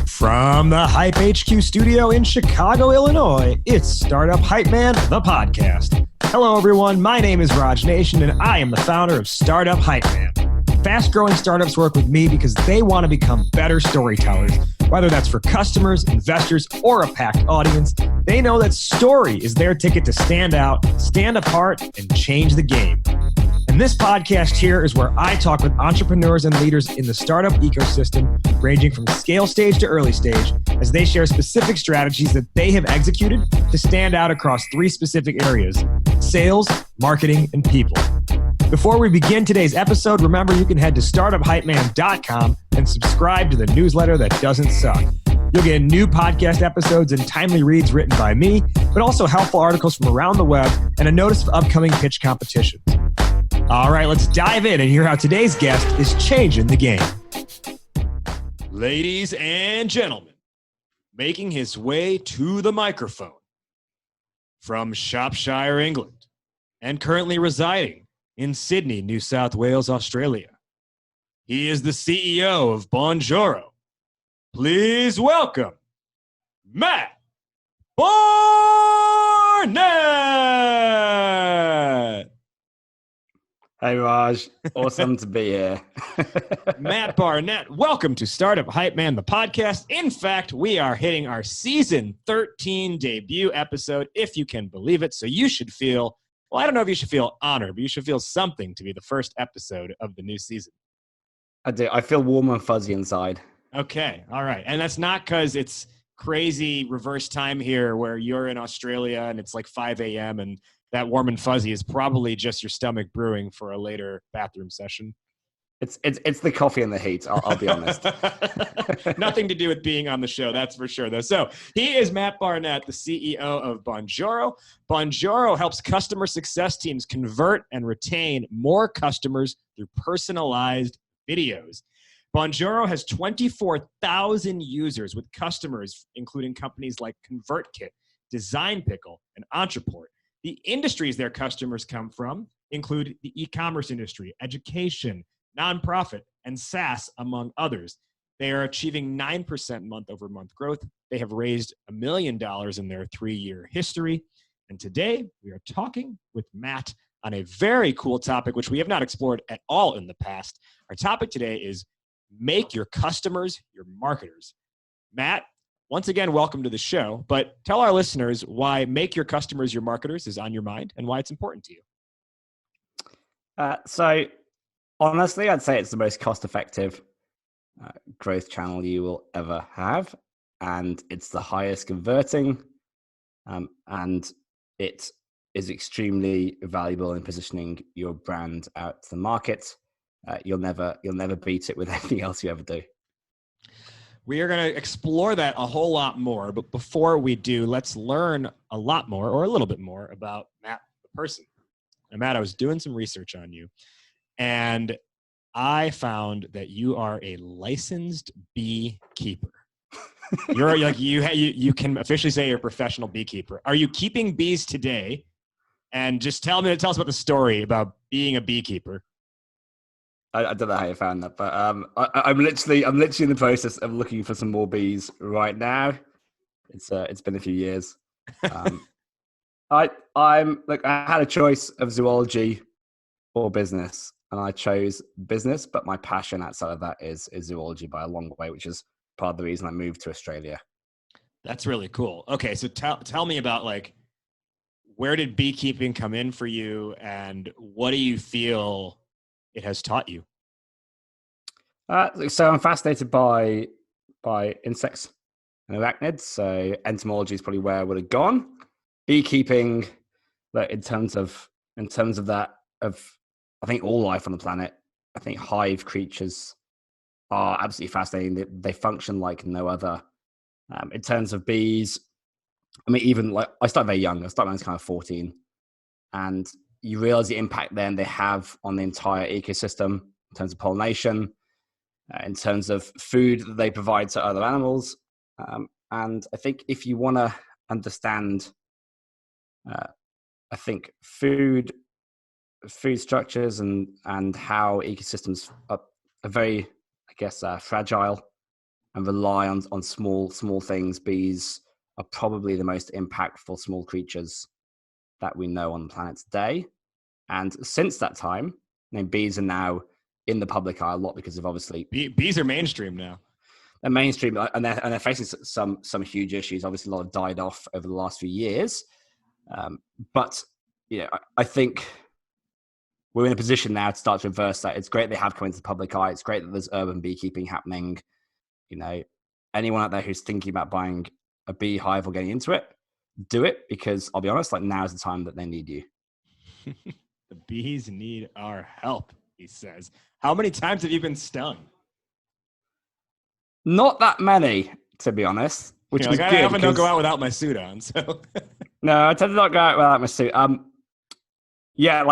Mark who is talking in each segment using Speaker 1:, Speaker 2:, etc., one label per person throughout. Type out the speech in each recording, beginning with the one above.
Speaker 1: From the Hype HQ studio in Chicago, Illinois, it's Startup Hype Man, the podcast. Hello, everyone. My name is Raj Nation, and I am the founder of Startup Hype Man. Fast-growing startups work with me because they want to become better storytellers. Whether that's for customers, investors, or a packed audience, they know that story is their ticket to stand out, stand apart, and change the game. And this podcast here is where I talk with entrepreneurs and leaders in the startup ecosystem, ranging from scale stage to early stage, as they share specific strategies that they have executed to stand out across three specific areas: sales, marketing, and people. Before we begin today's episode, remember you can head to startuphypeman.com and subscribe to the newsletter that doesn't suck. You'll get new podcast episodes and timely reads written by me, but also helpful articles from around the web and a notice of upcoming pitch competitions. All right, let's dive in and hear how today's guest is changing the game. Ladies and gentlemen, making his way to the microphone from Shropshire, England, and currently residing in Sydney, New South Wales, Australia. He is the CEO of Bonjoro. Please welcome Matt Barnett.
Speaker 2: Hey Raj, awesome to be here.
Speaker 1: Matt Barnett, welcome to Startup Hype Man, the podcast. In fact, we are hitting our season 13 debut episode, if you can believe it. So you should feel, well, I don't know if you should feel honored, but you should feel something to be the first episode of the new season.
Speaker 2: I do. I feel warm and fuzzy inside.
Speaker 1: Okay. All right. And that's not because it's crazy reverse time here where you're in Australia and it's like 5 a.m. and that warm and fuzzy is probably just your stomach brewing for a later bathroom session.
Speaker 2: It's the coffee and the heat. I'll be honest.
Speaker 1: Nothing to do with being on the show, that's for sure, though. So he is Matt Barnett, the CEO of Bonjoro. Bonjoro helps customer success teams convert and retain more customers through personalized videos. Bonjoro has 24,000 users with customers, including companies like ConvertKit, Design Pickle, and Entreport. The industries their customers come from include the e-commerce industry, education, nonprofit, and SaaS, among others. They are achieving 9% month-over-month growth. They have raised $1 million in their 3-year history. And today, we are talking with Matt on a very cool topic, which we have not explored at all in the past. Our topic today is make your customers your marketers. Matt, once again, welcome to the show, but tell our listeners why make your customers your marketers is on your mind and why it's important to you.
Speaker 2: So honestly, I'd say it's the most cost-effective growth channel you will ever have. And it's the highest converting. And it is extremely valuable in positioning your brand out to the market. You'll never beat it with anything else you ever do.
Speaker 1: We are going to explore that a whole lot more. But before we do, let's learn a lot more or a little bit more about Matt, the person. And Matt, I was doing some research on you, and I found that you are a licensed beekeeper. You're like you can officially say you're a professional beekeeper. Are you keeping bees today? And just tell us about the story about being a beekeeper.
Speaker 2: I don't know how you found that, but I'm literally in the process of looking for some more bees right now. It's been a few years. I had a choice of zoology or business, and I chose business. But my passion outside of that is zoology by a long way, which is part of the reason I moved to Australia.
Speaker 1: That's really cool. Okay, so tell me about where did beekeeping come in for you, and what do you feel it has taught you?
Speaker 2: So I'm fascinated by insects and arachnids. So entomology is probably where I would have gone. Beekeeping, in terms of that, of I think all life on the planet, I think hive creatures are absolutely fascinating. They function like no other. In terms of bees, I mean, even I started very young. I started when I was kind of 14, and you realize the impact then they have on the entire ecosystem in terms of pollination, in terms of food that they provide to other animals. And I think if you want to understand, I think food structures and how ecosystems are very, fragile and rely on small things, bees are probably the most impactful small creatures that we know on the planet today. And since that time, bees are now in the public eye a lot because of obviously
Speaker 1: bees are mainstream now.
Speaker 2: They're mainstream, and they're facing some huge issues. Obviously, a lot have died off over the last few years, but I think we're in a position now to start to reverse that. It's great they have come into the public eye. It's great that there's urban beekeeping happening. Anyone out there who's thinking about buying a beehive or getting into it, do it, because I'll be honest, now is the time that they need you.
Speaker 1: The bees need our help, he says. How many times have you been stung?
Speaker 2: Not that many, to be honest. Which is good.
Speaker 1: I often don't go out without my suit on, so.
Speaker 2: No, I tend to not go out without my suit. Yeah,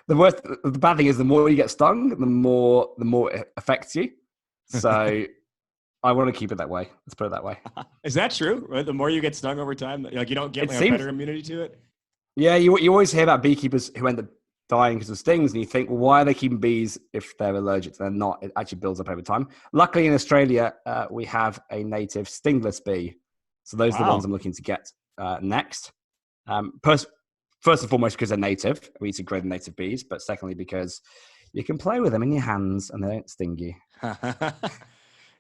Speaker 2: the bad thing is the more you get stung, the more it affects you. So I want to keep it that way. Let's put it that way.
Speaker 1: Is that true? Right? The more you get stung over time, you don't get a better immunity to it?
Speaker 2: Yeah, you always hear about beekeepers who end up dying because of stings, and you think, well, why are they keeping bees if they're allergic? They're not. It actually builds up over time. Luckily, in Australia, we have a native stingless bee. So those are the ones I'm looking to get next. First and foremost, because they're native. We need to grow the native bees. But secondly, because you can play with them in your hands and they don't sting you.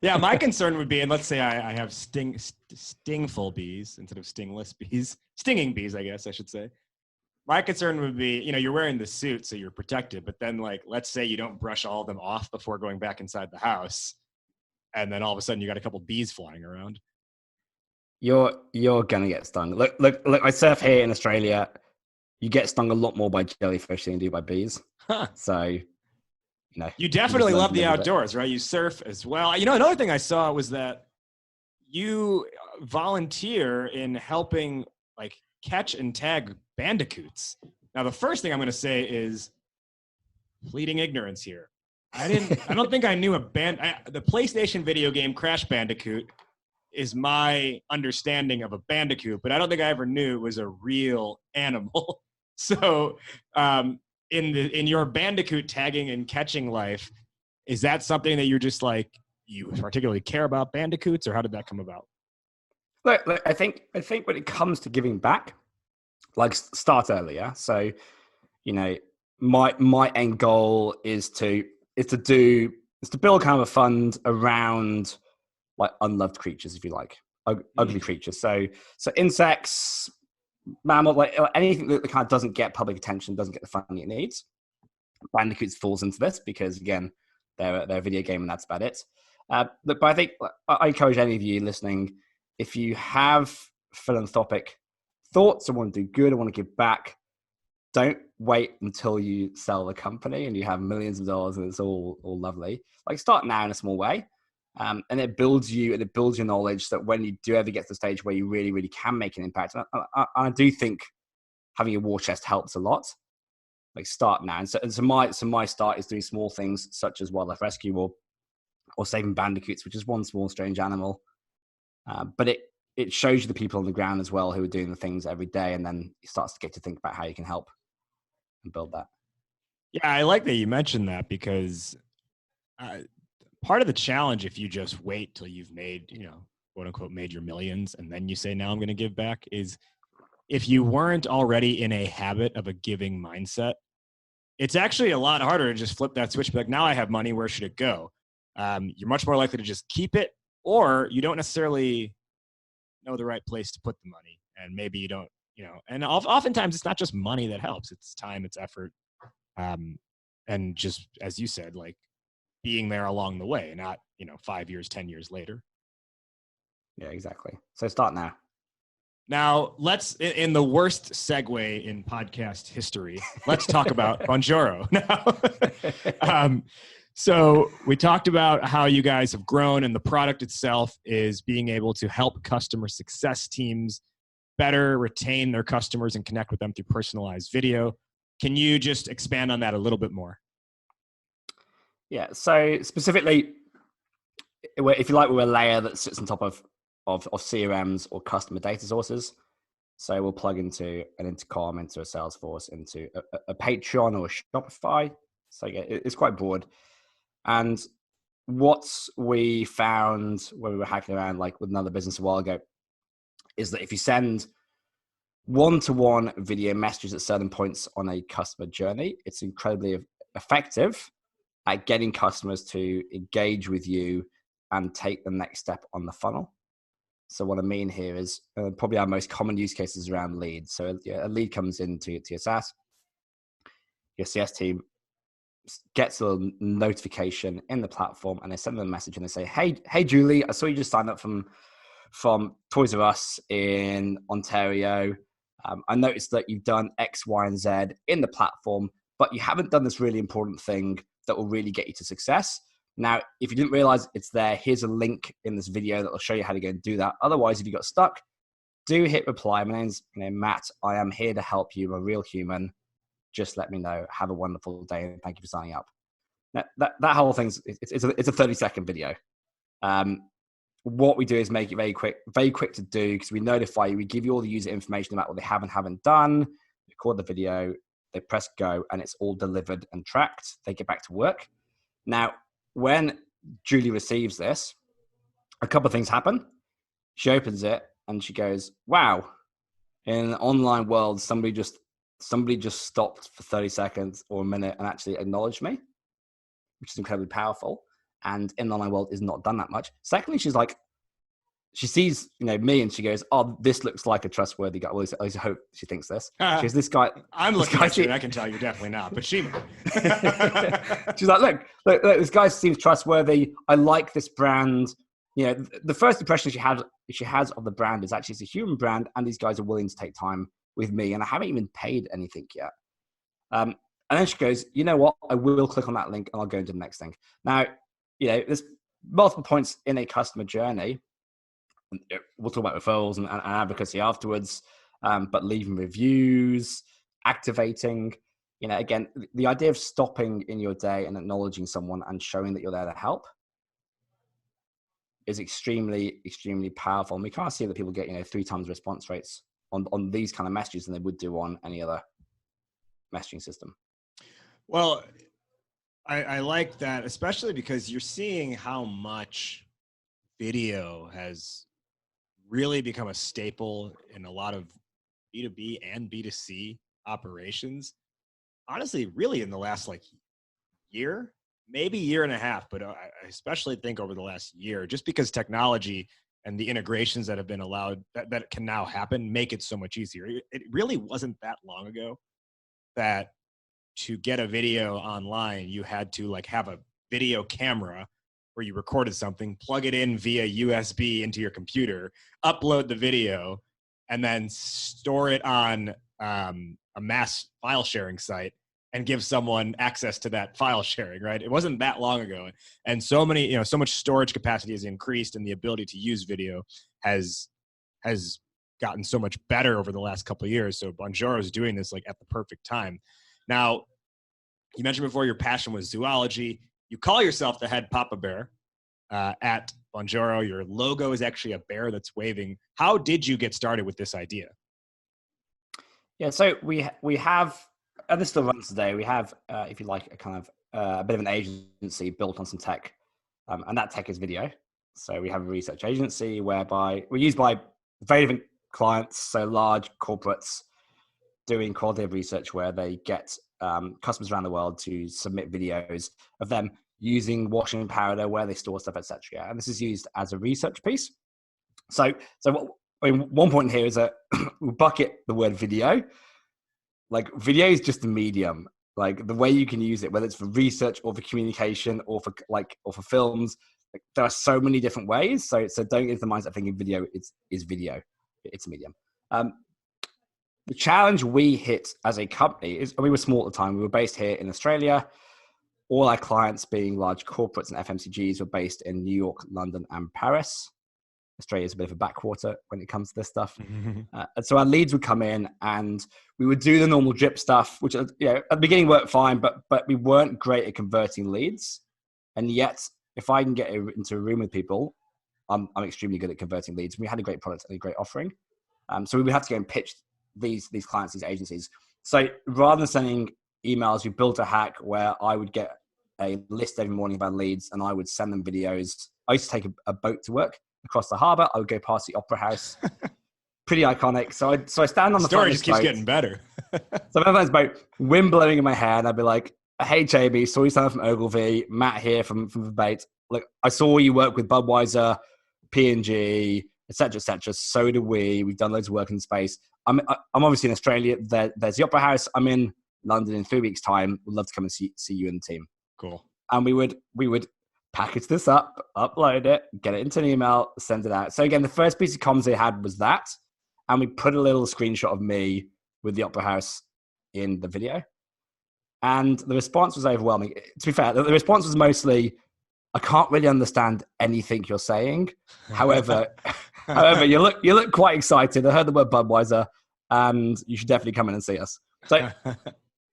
Speaker 1: Yeah, my concern would be, and let's say I have stingful bees instead of stingless bees. Stinging bees, I guess I should say. My concern would be, you're wearing the suit, so you're protected. But then, let's say you don't brush all of them off before going back inside the house. And then all of a sudden you got a couple bees flying around.
Speaker 2: You're going to get stung. Look, I surf here in Australia. You get stung a lot more by jellyfish than you do by bees.
Speaker 1: Huh.
Speaker 2: So,
Speaker 1: you definitely love the outdoors, right? You surf as well. Another thing I saw was that you volunteer in helping catch and tag bandicoots. Now, the first thing I'm going to say is pleading ignorance here. I don't think I knew the PlayStation video game Crash Bandicoot is my understanding of a bandicoot, but I don't think I ever knew it was a real animal. So, in your bandicoot tagging and catching life, is that something that you're just you particularly care about bandicoots, or how did that come about?
Speaker 2: Look, I think when it comes to giving back, start earlier. So, my end goal is to build kind of a fund around unloved creatures, if you like, ugly creatures. So insects, mammal, anything that kind of doesn't get public attention, doesn't get the funding it needs. Bandicoots falls into this because, again, they're a video game and that's about it. But I think I encourage any of you listening, if you have philanthropic thoughts and want to do good and want to give back, don't wait until you sell the company and you have millions of dollars and it's all lovely. Start now in a small way. And it builds you and it builds your knowledge that when you do ever get to the stage where you really, really can make an impact, and I do think having a war chest helps a lot. Start now. And so my start is doing small things such as wildlife rescue or saving bandicoots, which is one small strange animal. But it shows you the people on the ground as well who are doing the things every day, and then it starts to get to think about how you can help and build that.
Speaker 1: Yeah, I like that you mentioned that because part of the challenge, if you just wait till you've made, quote unquote, made your millions, and then you say, now I'm going to give back, is if you weren't already in a habit of a giving mindset, it's actually a lot harder to just flip that switch. Be like, now I have money, where should it go? You're much more likely to just keep it, or you don't necessarily know the right place to put the money. And maybe you don't, and oftentimes it's not just money that helps. It's time, it's effort. And just, as you said, being there along the way, not, 5 years, 10 years later.
Speaker 2: Yeah, exactly. So start now.
Speaker 1: Now, let's, in the worst segue in podcast history, let's talk about Bonjoro now. So we talked about how you guys have grown, and the product itself is being able to help customer success teams better retain their customers and connect with them through personalized video. Can you just expand on that a little bit more?
Speaker 2: Yeah. So specifically, if you like, we're a layer that sits on top of CRMs or customer data sources. So we'll plug into an intercom, into a Salesforce, into a Patreon or a Shopify. So yeah, it's quite broad. And what we found when we were hacking around, like with another business a while ago, is that if you send one-to-one video messages at certain points on a customer journey, it's incredibly effective at getting customers to engage with you and take the next step on the funnel. So what I mean here is probably our most common use cases around leads. So a lead comes into your SaaS, your CS team gets a notification in the platform, and they send them a message and they say, hey Julie, I saw you just signed up from Toys R Us in Ontario. I noticed that you've done X, Y, and Z in the platform, but you haven't done this really important thing that will really get you to success. Now, if you didn't realize it's there, here's a link in this video that will show you how to go and do that. Otherwise, if you got stuck, do hit reply. My name's Matt. I am here to help you. I'm a real human. Just let me know. Have a wonderful day, and thank you for signing up. Now, that whole thing's it's a 30-second video. What we do is make it very quick to do, because we notify you. We give you all the user information about what they have and haven't done. Record the video. They press go, and it's all delivered and tracked. They get back to work. Now, when Julie receives this, a couple of things happen. She opens it and she goes, wow, in an online world, somebody just stopped for 30 seconds or a minute and actually acknowledged me, which is incredibly powerful. And in the online world is not done that much. Secondly, she sees, me, and she goes, oh, this looks like a trustworthy guy. Well, at least I hope she thinks this. She goes, this guy.
Speaker 1: I'm looking at you, and I can tell you're definitely not, but she
Speaker 2: She's like, look, this guy seems trustworthy. I like this brand. The first impression she has of the brand is actually it's a human brand, and these guys are willing to take time with me, and I haven't even paid anything yet. And then she goes, you know what? I will click on that link, and I'll go into the next thing. Now, there's multiple points in a customer journey. We'll talk about referrals and advocacy afterwards, but leaving reviews, activating, again, the idea of stopping in your day and acknowledging someone and showing that you're there to help is extremely, extremely powerful. And we can't see that people get, 3 times response rates on these kind of messages than they would do on any other messaging system.
Speaker 1: Well, I like that, especially because you're seeing how much video has really become a staple in a lot of B2B and B2C operations. Honestly, really in the last year, maybe year and a half, but I especially think over the last year, just because technology and the integrations that have been allowed that can now happen make it so much easier. It really wasn't that long ago that to get a video online, you had to have a video camera where you recorded something, plug it in via USB into your computer, upload the video, and then store it on a mass file sharing site and give someone access to that file sharing, right? It wasn't that long ago. And so much storage capacity has increased, and the ability to use video has gotten so much better over the last couple of years. So Bonjoro is doing this at the perfect time. Now, you mentioned before your passion was zoology. You call yourself the head Papa Bear at Bonjoro. Your logo is actually a bear that's waving. How did you get started with this idea?
Speaker 2: Yeah, so we have, and this still runs today, we have, if you like, a kind of a bit of an agency built on some tech, and that tech is video. So we have a research agency whereby we're used by very different clients, so large corporates doing qualitative research where they get customers around the world to submit videos of them using washing powder, where they store stuff, etc. And this is used as a research piece. So one point here is that we bucket the word video. Video is just a medium. The way you can use it, whether it's for research or for communication or for films, there are so many different ways. So don't get into the mindset of thinking video is video. It's a medium. The challenge we hit as a company is, we were small at the time. We were based here in Australia. All our clients, being large corporates and FMCGs, were based in New York, London, and Paris. Australia is a bit of a backwater when it comes to this stuff. And so our leads would come in, and we would do the normal drip stuff, which at the beginning worked fine, but we weren't great at converting leads. And yet, if I can get into a room with people, I'm extremely good at converting leads. We had a great product and a great offering. So we would have to go and pitch these clients, these agencies. So rather than sending emails, we built a hack where I would get a list every morning about leads, and I would send them videos. I used to take a boat to work across the harbour. I would go past the Opera House. Pretty iconic. So I stand on the
Speaker 1: story
Speaker 2: front of
Speaker 1: just
Speaker 2: this
Speaker 1: keeps
Speaker 2: boat.
Speaker 1: getting better.
Speaker 2: So I'm on this boat, wind blowing in my hair, and I'd be like, "Hey, JB, saw you stand up from Ogilvy. Matt here from the Bait. Like, I saw you work with Budweiser, P&G, etc., etc. So do we. We've done loads of work in space. I'm obviously in Australia. There's the Opera House. I'm in London in 3 weeks' time. Would love to come and see you and the team."
Speaker 1: Cool.
Speaker 2: And we would package this up, upload it, get it into an email, send it out. So again, the first piece of comms they had was that, and we put a little screenshot of me with the Opera House in the video. And the response was overwhelming. To be fair, the response was mostly, "I can't really understand anything you're saying. However, you look quite excited. I heard the word Budweiser, and you should definitely come in and see us." So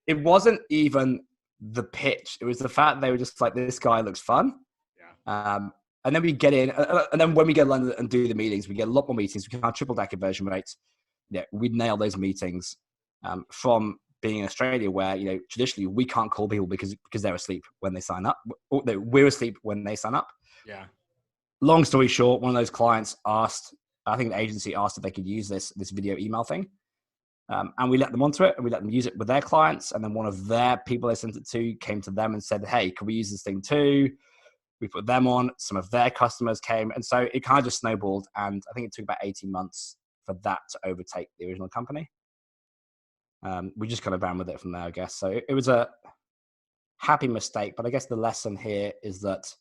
Speaker 2: it wasn't even the pitch. It was the fact that they were just like, "This guy looks fun." Yeah. And then we get in, and then when we go to London and do the meetings, we get a lot more meetings. We can have triple-deck conversion rates. Yeah, we nail those meetings. From being in Australia, where traditionally we can't call people because they're asleep when they sign up. We're asleep when they sign up.
Speaker 1: Yeah.
Speaker 2: Long story short, one of those clients asked, I think the agency asked if they could use this video email thing. And we let them onto it, and we let them use it with their clients. And then one of their people they sent it to came to them and said, "Hey, can we use this thing too?" We put them on. Some of their customers came. And so it kind of just snowballed. And I think it took about 18 months for that to overtake the original company. We just kind of ran with it from there, I guess. So it was a happy mistake. But I guess the lesson here is that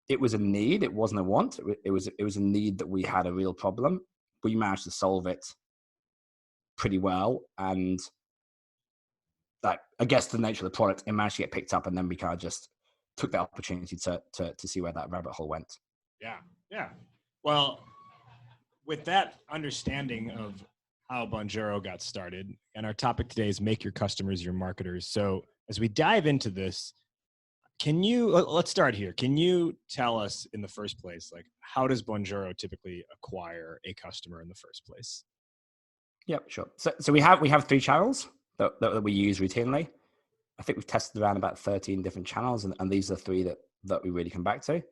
Speaker 2: it was a need. It wasn't a want. It was a need that we had a real problem. We managed to solve it pretty well. And that, I guess, the nature of the product, it managed to get picked up. And then we kind of just took that opportunity to see where that rabbit hole went.
Speaker 1: Yeah. Yeah. Well, with that understanding of how Bonjoro got started, and our topic today is make your customers your marketers. So as we dive into this, let's start here. Can you tell us in the first place, like, how does Bonjoro typically acquire a customer in the first place?
Speaker 2: Yep, sure. So we have 3 channels that we use routinely. I think we've tested around about 13 different channels, and these are 3 that we really come back to.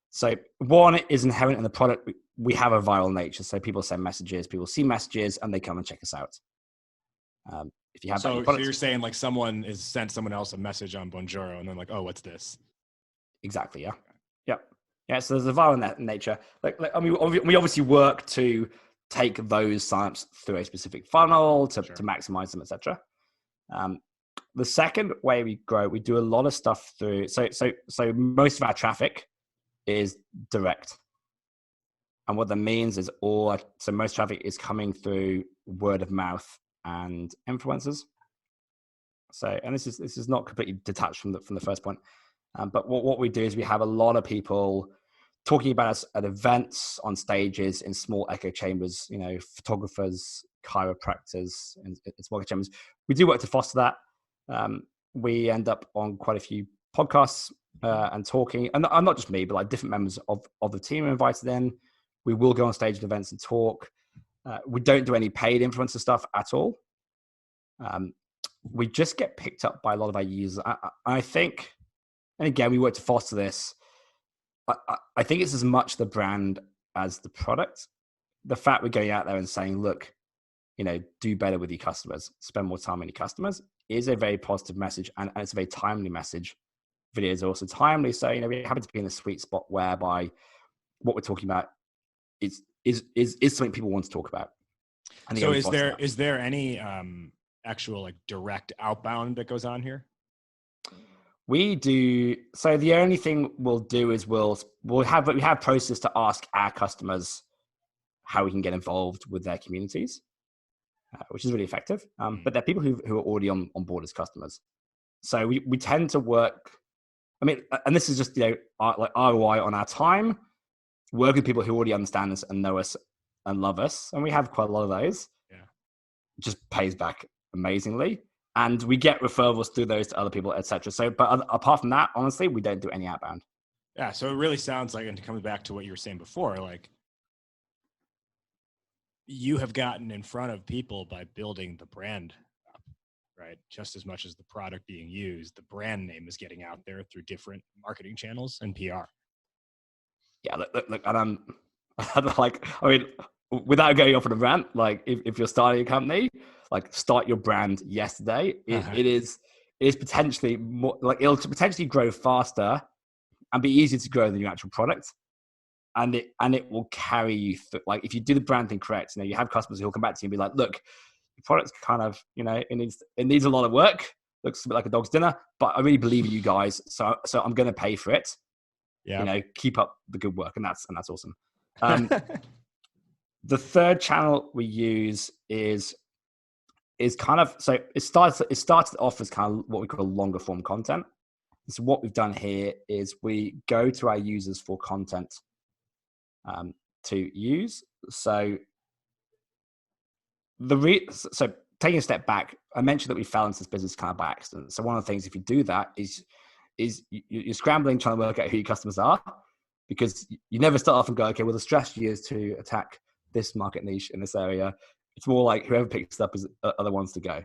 Speaker 2: So one is inherent in the product. We have a viral nature. So people send messages, people see messages, and they come and check us out. If you have
Speaker 1: so you're saying like someone is sent someone else a message on Bonjoro, and then like, "Oh, what's this?"
Speaker 2: Exactly. Yeah. Yep. Yeah. So there's a viral nature. I mean, we obviously work to take those signups through a specific funnel to maximize them, etc. The second way we grow, we do a lot of stuff through. So most of our traffic is direct, and what that means is most traffic is coming through word of mouth and influencers. So, and this is not completely detached from the first point, but what we do is we have a lot of people talking about us at events, on stages, in small echo chambers. Photographers, chiropractors, and small echo chambers. We do work to foster that. We end up on quite a few podcasts and talking, and not just me, but like different members of the team are invited in. We will go on stage at events and talk. We don't do any paid influencer stuff at all. We just get picked up by a lot of our users. I think, and again, we work to foster this. I think it's as much the brand as the product. The fact we're going out there and saying, "Look, do better with your customers, spend more time on your customers," is a very positive message, and it's a very timely message. Videos are also timely, so we happen to be in a sweet spot whereby what we're talking about is something people want to talk about.
Speaker 1: So is there any actual like direct outbound that goes on here?
Speaker 2: We do. So the only thing we'll do is we have process to ask our customers how we can get involved with their communities, which is really effective. But they're people who are already on board as customers. So we tend to work. I mean, and this is just like ROI on our time. Work with people who already understand us and know us and love us, and we have quite a lot of those. Yeah, it just pays back amazingly. And we get referrals through those to other people, etc. So, but apart from that, honestly, we don't do any outbound.
Speaker 1: Yeah. So it really sounds like, and it comes back to what you were saying before, like you have gotten in front of people by building the brand up, right? Just as much as the product being used, the brand name is getting out there through different marketing channels and PR.
Speaker 2: Yeah, look, and I'm like, I mean, without going off on a rant, like if you're starting a company, like start your brand yesterday. It is potentially more like it'll potentially grow faster and be easier to grow than your actual product. And it will carry you through. Like if you do the brand thing correct, you have customers who'll come back to you and be like, look, your product's kind of, it needs a lot of work. Looks a bit like a dog's dinner, but I really believe in you guys. So I'm going to pay for it.
Speaker 1: Yeah.
Speaker 2: Keep up the good work. And that's awesome. The third channel we use is kind of, so it started off as kind of what we call longer form content. So what we've done here is we go to our users for content to use. So so taking a step back, I mentioned that we fell into this business kind of by accident. So one of the things, if you do that, is you're scrambling trying to work out who your customers are, because you never start off and go, okay, well, the strategy is to attack this market niche in this area. It's more like whoever picks it up are the ones to go.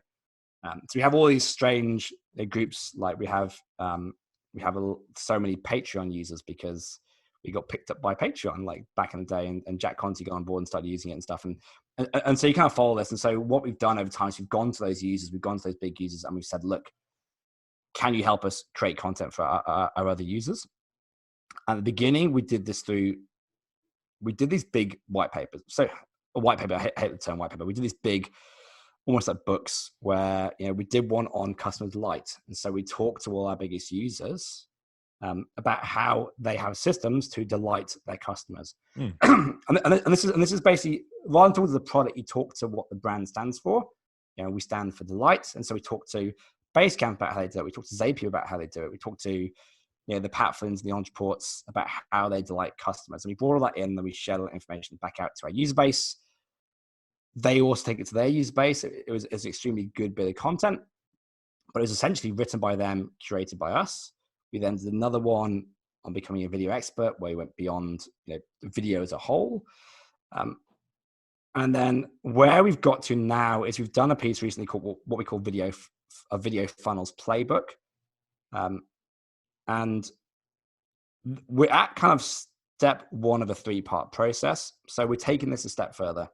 Speaker 2: So we have all these strange groups, like we have so many Patreon users because we got picked up by Patreon like back in the day, and Jack Conti got on board and started using it and stuff. And so you kind of follow this. And so what we've done over time is we've gone to those users, we've gone to those big users, and we've said, look, can you help us create content for our other users? At the beginning, we did these big white papers. So a white paper, I hate the term white paper. We did these big, almost like books, where we did one on customer delight. And so we talked to all our biggest users about how they have systems to delight their customers. And this is basically, rather than talking to the product, you talk to what the brand stands for. We stand for delight. And so we talk to Basecamp about how they do it. We talk to Zapier about how they do it. We talk to the Pat Flynn's, the Entreports about how they delight customers. And we brought all that in, and we shared all that information back out to our user base. They also take it to their user base. It was an extremely good bit of content, but it was essentially written by them, curated by us. We then did another one on becoming a video expert, where we went beyond video as a whole. And then where we've got to now is we've done a piece recently called what we call a video funnels playbook. And we're at kind of step one of a 3-part process. So we're taking this a step further,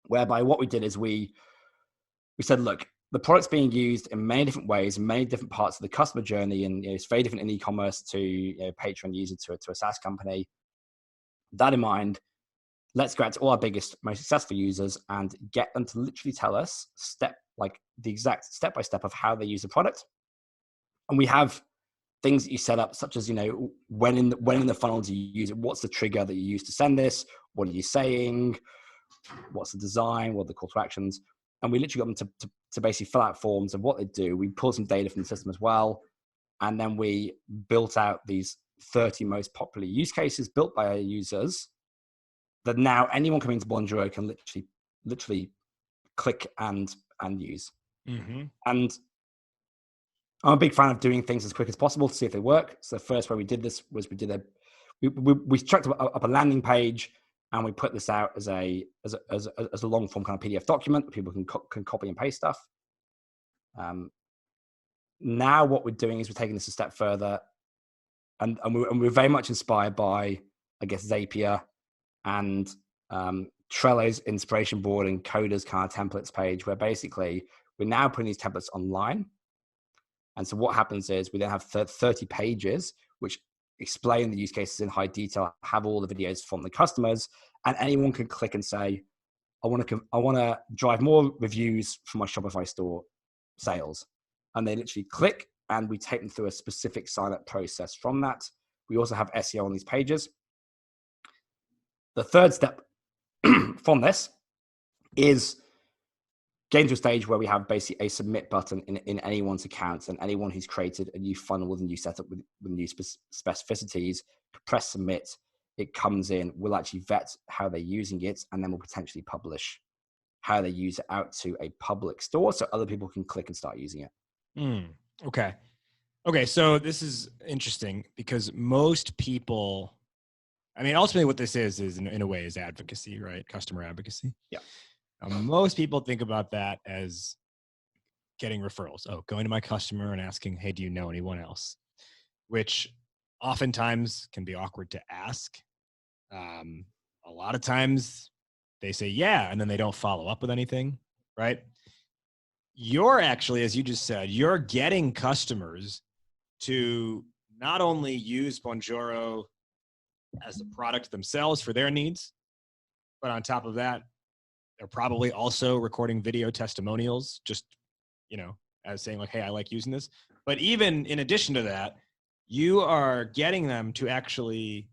Speaker 2: whereby what we did is we said, look, the product's being used in many different ways, in many different parts of the customer journey. And it's very different in e-commerce to Patreon user to a SaaS company. That in mind, let's go out to all our biggest, most successful users and get them to literally tell us the exact step-by-step of how they use the product. And we have things that you set up, such as, when in the funnel do you use it? What's the trigger that you use to send this? What are you saying? What's the design? What are the call to actions? And we literally got them to basically fill out forms of what they do. We pulled some data from the system as well. And then we built out these 30 most popular use cases built by our users that now anyone coming to Bonjoro can literally click and use. Mm-hmm. And I'm a big fan of doing things as quick as possible to see if they work. So the first way we did this was we chucked up a landing page, and we put this out as a long form kind of PDF document that people can copy and paste stuff. Now what we're doing is we're taking this a step further, and we're very much inspired by, I guess, Zapier and Trello's inspiration board and Coda's kind of templates page, where basically we're now putting these templates online. And so what happens is we then have 30 pages which explain the use cases in high detail, have all the videos from the customers, and anyone can click and say, I want to drive more reviews for my Shopify store sales. And they literally click, and we take them through a specific sign-up process from that. We also have SEO on these pages. The third step from this is getting to a stage where we have basically a submit button in anyone's account, and anyone who's created a new funnel with a new setup with new specificities, press submit, it comes in, we'll actually vet how they're using it, and then we'll potentially publish how they use it out to a public store so other people can click and start using it.
Speaker 1: Okay, so this is interesting because most people, I mean, ultimately what this is in a way is advocacy, right? Customer advocacy.
Speaker 2: Yeah.
Speaker 1: Most people think about that as getting referrals. Oh, going to my customer and asking, hey, do you know anyone else? Which oftentimes can be awkward to ask. A lot of times they say, yeah, and then they don't follow up with anything, right? You're actually, as you just said, you're getting customers to not only use Bonjoro as the product themselves for their needs, but on top of that, they're probably also recording video testimonials, just, as saying like, hey, I like using this. But even in addition to that, you are getting them to actually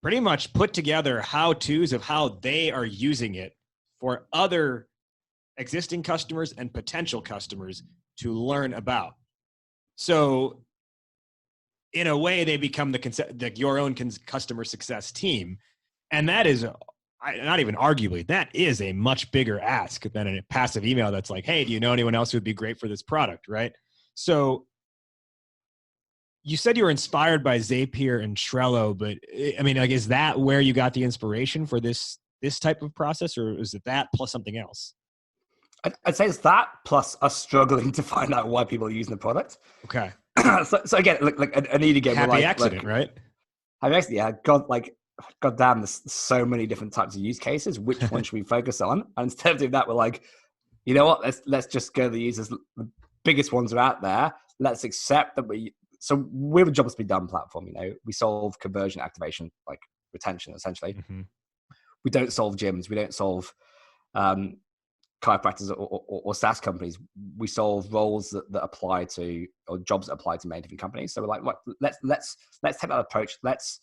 Speaker 1: pretty much put together how-tos of how they are using it for other existing customers and potential customers to learn about. So in a way, they become your own customer success team. And that is, not even arguably, that is a much bigger ask than a passive email that's like, hey, do you know anyone else who would be great for this product, right? So you said you were inspired by Zapier and Trello, but I mean, like, is that where you got the inspiration for this type of process, or is it that plus something else?
Speaker 2: I'd say it's that plus us struggling to find out why people are using the product.
Speaker 1: Okay.
Speaker 2: so again, like I need to get
Speaker 1: happy accident, right?
Speaker 2: Happy accident, yeah. God damn, there's so many different types of use cases. Which one should we focus on? And instead of doing that, we're like, you know what? Let's just go to the users. The biggest ones are out there. Let's accept that we're a jobs to be done platform. We solve conversion, activation, like retention, essentially.
Speaker 1: Mm-hmm.
Speaker 2: We don't solve gyms. We don't solve chiropractors or SaaS companies. We solve roles that apply to, or jobs that apply to many different companies. So we're like, let's take that approach. Let's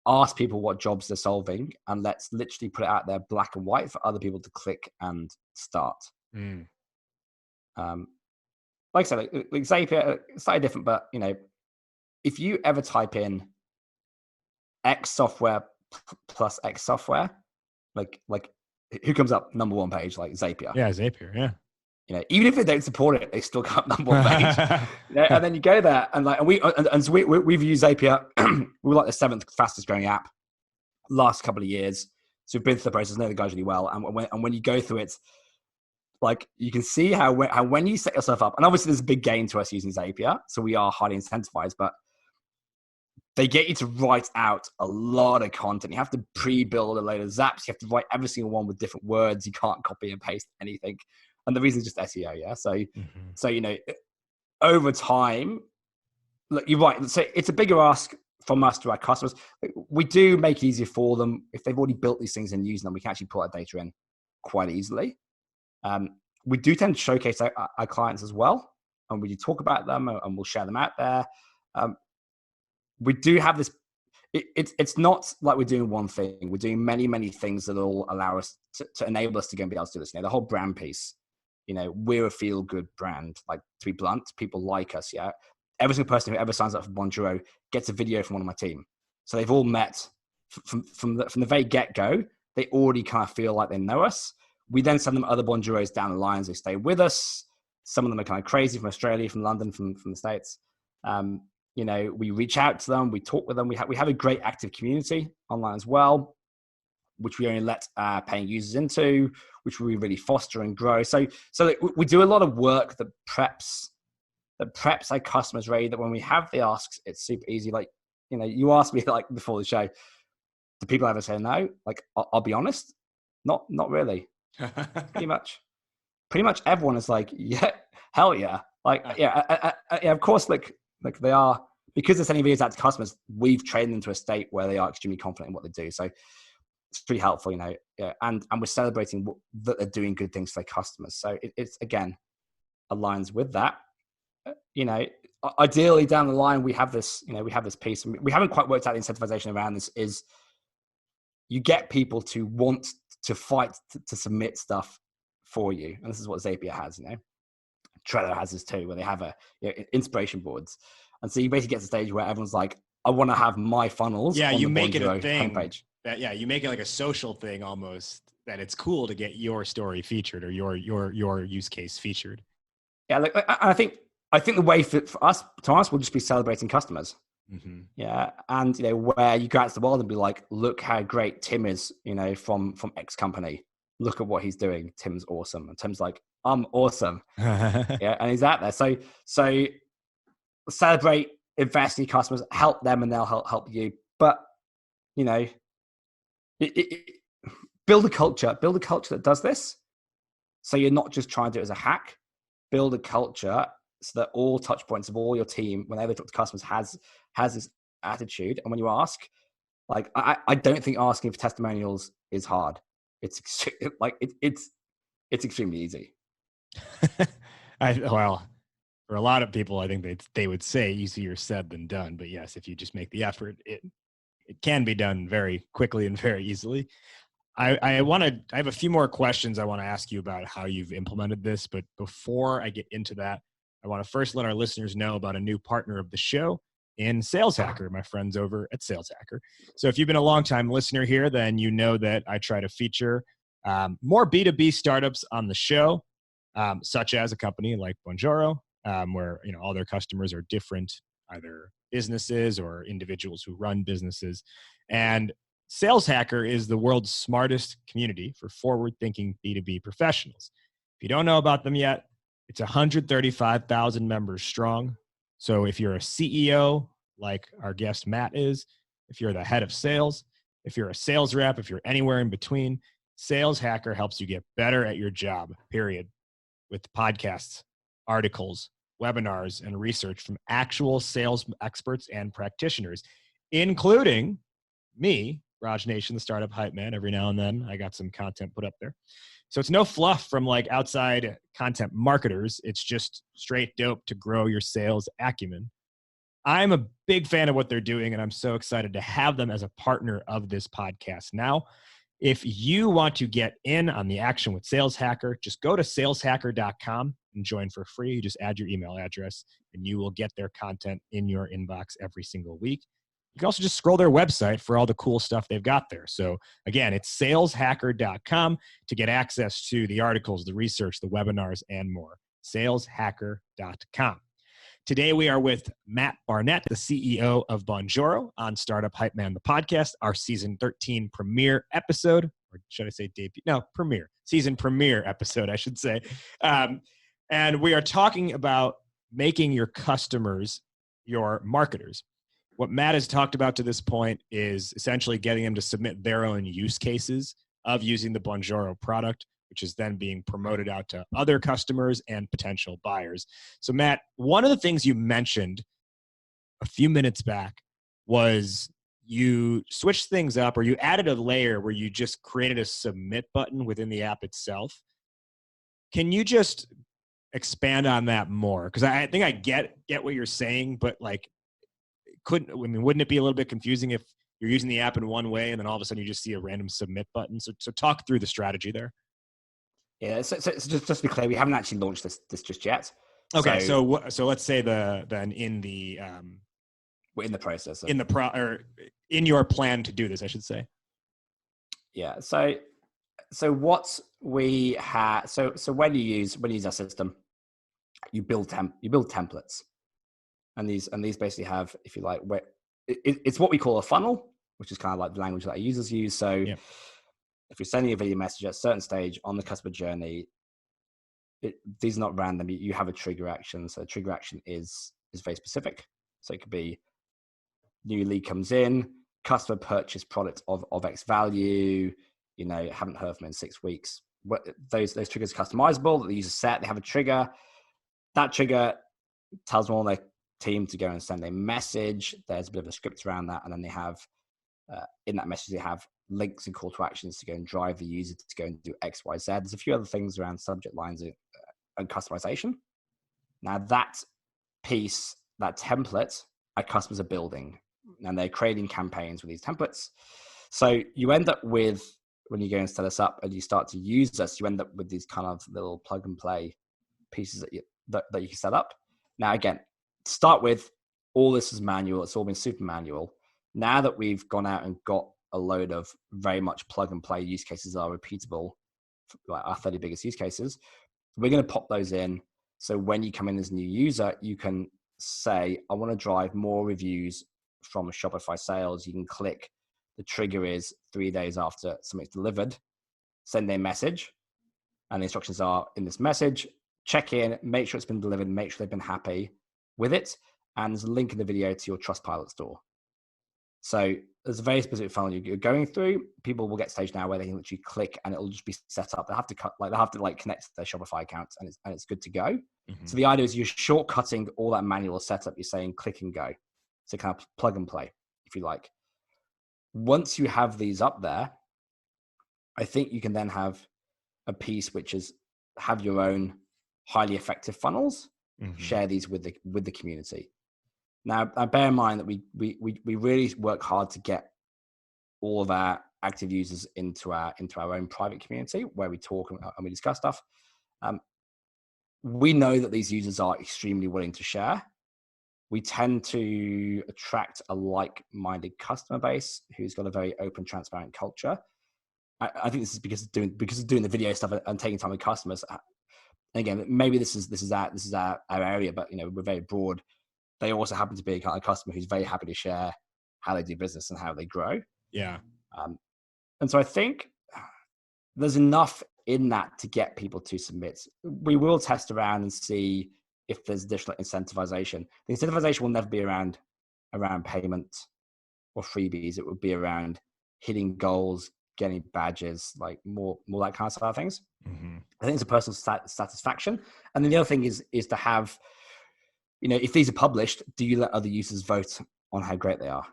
Speaker 2: ask people what jobs they're solving, and let's literally put it out there black and white for other people to click and start. Like I said, like Zapier, it's slightly different, but if you ever type in X software plus X software, like who comes up number one page? Like Zapier.
Speaker 1: Yeah, Zapier. Yeah.
Speaker 2: Even if they don't support it, they still come up number one page. And then you go there, and so we've used Zapier. We're like the 7th fastest growing app last couple of years. So we've been through the process, know the guys really well. And when you go through it, like you can see how when you set yourself up, and obviously there's a big gain to us using Zapier, so we are highly incentivized, but they get you to write out a lot of content. You have to pre-build a load of zaps. You have to write every single one with different words. You can't copy and paste anything. And the reason is just SEO, yeah? So over time, look, you're right. So it's a bigger ask from us to our customers. We do make it easier for them. If they've already built these things and using them, we can actually put our data in quite easily. We do tend to showcase our clients as well. And we do talk about them, and we'll share them out there. We do have this. It's not like we're doing one thing. We're doing many, many things that will allow us to enable us to go and be able to do this. The whole brand piece. We're a feel-good brand. Like, to be blunt, people like us. Yeah, every single person who ever signs up for Bonjoro gets a video from one of my team. So they've all met from the very get-go. They already kind of feel like they know us. We then send them other Bonjoros down the lines. They stay with us. Some of them are kind of crazy, from Australia, from London, from the States. We reach out to them. We talk with them. We have a great active community online as well, which we only let paying users into, which we really foster and grow. So we do a lot of work that preps our customers ready, that when we have the asks, it's super easy. Like, you asked me like before the show, do people ever say no? Like, I'll be honest, not really. Pretty much everyone is like, yeah, hell yeah. Like, yeah, of course, like they are, because they're sending videos out to customers, we've trained them to a state where they are extremely confident in what they do. So it's pretty helpful, and we're celebrating that they're doing good things for their customers. So it's again, aligns with that. Ideally down the line, we have this piece, and we haven't quite worked out the incentivization around this, is you get people to want to fight to submit stuff for you. And this is what Zapier has, Trello has this too, where they have inspiration boards. And so you basically get to the stage where everyone's like, I want to have my funnels.
Speaker 1: Yeah,
Speaker 2: on
Speaker 1: you
Speaker 2: the
Speaker 1: make it a
Speaker 2: Bonjoro
Speaker 1: thing.
Speaker 2: Homepage.
Speaker 1: You make it like a social thing almost, that it's cool to get your story featured, or your use case featured.
Speaker 2: Yeah, I think the way for us, to us, will just be celebrating customers.
Speaker 1: Mm-hmm.
Speaker 2: Yeah, and where you go out to the world and be like, look how great Tim is, from X company. Look at what he's doing. Tim's awesome. And Tim's like, I'm awesome. Yeah, and he's out there. So celebrate, invest in your customers, help them, and they'll help you. But you know, build a culture that does this. So you're not just trying to do it as a hack. Build a culture so that all touch points of all your team, whenever they talk to customers, has this attitude. And when you ask, like, I don't think asking for testimonials is hard. It's extremely easy.
Speaker 1: Well, for a lot of people, I think they would say easier said than done. But yes, if you just make the effort, it can be done very quickly and very easily. I have a few more questions I want to ask you about how you've implemented this. But before I get into that, I want to first let our listeners know about a new partner of the show in Sales Hacker, my friends over at Sales Hacker. So if you've been a long-time listener here, then you know that I try to feature more B2B startups on the show, such as a company like Bonjoro, where all their customers are different, either businesses or individuals who run businesses. And Sales Hacker is the world's smartest community for forward-thinking B2B professionals. If you don't know about them yet, it's 135,000 members strong. So if you're a CEO, like our guest Matt is, if you're the head of sales, if you're a sales rep, if you're anywhere in between, Sales Hacker helps you get better at your job, period, with podcasts, articles, webinars, and research from actual sales experts and practitioners, including me, Raj Nation, the startup hype man. Every now and then I got some content put up there. So it's no fluff from like outside content marketers. It's just straight dope to grow your sales acumen. I'm a big fan of what they're doing, and I'm so excited to have them as a partner of this podcast now. If you want to get in on the action with Sales Hacker, just go to saleshacker.com and join for free. You just add your email address, and you will get their content in your inbox every single week. You can also just scroll their website for all the cool stuff they've got there. So again, it's saleshacker.com to get access to the articles, the research, the webinars, and more. Saleshacker.com. Today, we are with Matt Barnett, the CEO of Bonjoro, on Startup Hype Man, the podcast, our season 13 premiere episode, or should I say debut? No, premiere. Season premiere episode, I should say. And we are talking about making your customers your marketers. What Matt has talked about to this point is essentially getting them to submit their own use cases of using the Bonjoro product, which is then being promoted out to other customers and potential buyers. So Matt, one of the things you mentioned a few minutes back was you switched things up, or you added a layer where you just created a submit button within the app itself. Can you just expand on that more? Because I think I get what you're saying, but like, wouldn't it be a little bit confusing if you're using the app in one way and then all of a sudden you just see a random submit button? So talk through the strategy there.
Speaker 2: Yeah, so just to be clear, we haven't actually launched this just yet.
Speaker 1: Okay, so let's say
Speaker 2: we're in the process
Speaker 1: in your plan to do this, I should say.
Speaker 2: Yeah. So what we have, so when you use our system, you build templates, and these basically have, if you like, it's what we call a funnel, which is kind of like the language that our users use. So
Speaker 1: yeah.
Speaker 2: If you're sending a video message at a certain stage on the customer journey, these are not random. You have a trigger action. So the trigger action is very specific. So it could be new lead comes in, customer purchase product of X value, haven't heard from in 6 weeks. Those triggers are customizable that the user set. They have a trigger. That trigger tells all their team to go and send a message. There's a bit of a script around that. And then they have, in that message, they have links and call to actions to go and drive the user to go and do X, Y, Z. There's a few other things around subject lines and customization. Now that piece, that template, our customers are building, and they're creating campaigns with these templates. So you end up with, when you go and set us up and you start to use us, you end up with these kind of little plug and play pieces that you can set up. Now, again, to start with, all this is manual. It's all been super manual. Now that we've gone out and got a load of very much plug and play use cases that are repeatable, like our 30 biggest use cases, we're going to pop those in. So when you come in as a new user, you can say, I want to drive more reviews from Shopify sales. You can click, the trigger is 3 days after something's delivered, send a message. And the instructions are in this message, check in, make sure it's been delivered, make sure they've been happy with it. And there's a link in the video to your Trustpilot store. So there's a very specific funnel you're going through. People will get to stage now where they can literally click and it'll just be set up. They have to connect to their Shopify accounts and it's good to go.
Speaker 1: Mm-hmm.
Speaker 2: So the idea is you're shortcutting all that manual setup. You're saying click and go. So kind of plug and play, if you like. Once you have these up there, I think you can then have a piece which is have your own highly effective funnels, share these with the community. Now, bear in mind that we really work hard to get all of our active users into our own private community where we talk and we discuss stuff. We know that these users are extremely willing to share. We tend to attract a like-minded customer base who's got a very open, transparent culture. I think this is because of doing the video stuff and taking time with customers. And again, maybe this is our area, but we're very broad. They also happen to be a kind of customer who's very happy to share how they do business and how they grow.
Speaker 1: Yeah.
Speaker 2: And so I think there's enough in that to get people to submit. We will test around and see if there's additional incentivization. The incentivization will never be around payment or freebies. It would be around hitting goals, getting badges, like more that kind of side of things.
Speaker 1: Mm-hmm.
Speaker 2: I think it's a personal satisfaction. And then the other thing is to have, if these are published, do you let other users vote on how great they are?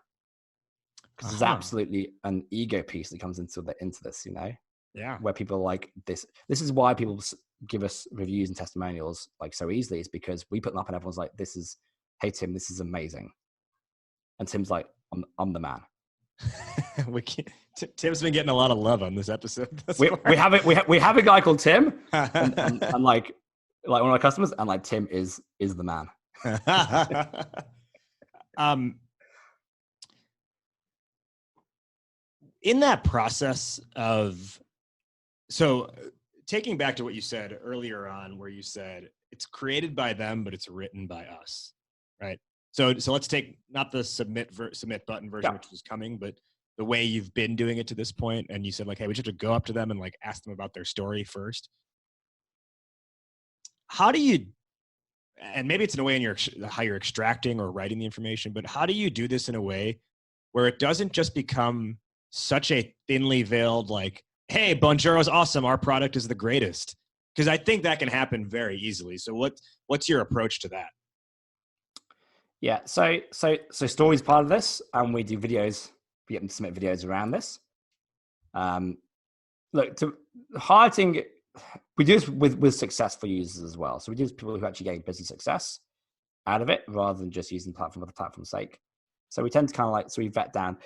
Speaker 2: Because there's absolutely an ego piece that comes into this,
Speaker 1: Yeah.
Speaker 2: Where people are like this. This is why people give us reviews and testimonials like so easily, is because we put them up and everyone's like, hey Tim, this is amazing. And Tim's like, I'm the man.
Speaker 1: Tim's been getting a lot of love on this episode.
Speaker 2: We have a guy called Tim, and like one of our customers, and like Tim is the man.
Speaker 1: In that process of, so taking back to what you said earlier on, where you said it's created by them, but it's written by us, right? So let's take not the submit button version, which was coming, but the way you've been doing it to this point. And you said like, hey, we should have to go up to them and like ask them about their story first. How do you, and maybe it's in a way in how you're extracting or writing the information, but how do you do this in a way where it doesn't just become such a thinly veiled, like, hey, Bonjoro is awesome, our product is the greatest? Because I think that can happen very easily. So what's your approach to that?
Speaker 2: Yeah, so story's part of this, and we do videos. We get them to submit videos around this. Look, to highlighting, we do this with successful users as well. So we do this with people who actually get business success out of it, rather than just using the platform for the platform's sake. So we tend to kind of like, so we vet down.